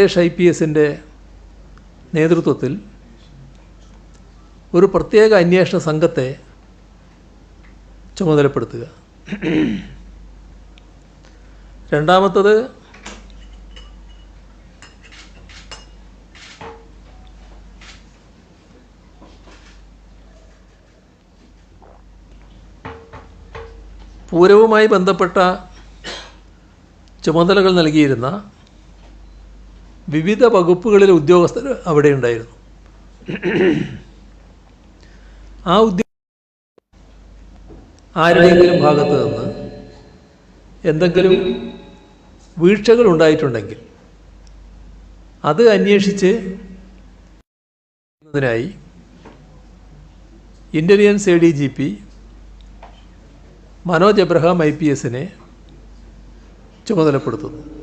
IPSൻ്റെ നേതൃത്വത്തിൽ ഒരു പ്രത്യേക അന്വേഷണ സംഘത്തെ ചുമതലപ്പെടുത്തുക. രണ്ടാമത്തത് പൂരവുമായി ബന്ധപ്പെട്ട ചുമതലകൾ നൽകിയിരുന്ന വിവിധ വകുപ്പുകളിലെ ഉദ്യോഗസ്ഥർ അവിടെ ഉണ്ടായിരുന്നു. ആ ആരുടെയെങ്കിലും ഭാഗത്ത് നിന്ന് എന്തെങ്കിലും വീഴ്ചകൾ ഉണ്ടായിട്ടുണ്ടെങ്കിൽ അത് അന്വേഷിച്ച് ായി ഇൻ്റലിജൻസ് ADGP മനോജ് എബ്രഹാം IPSനെ ചുമതലപ്പെടുത്തുന്നു.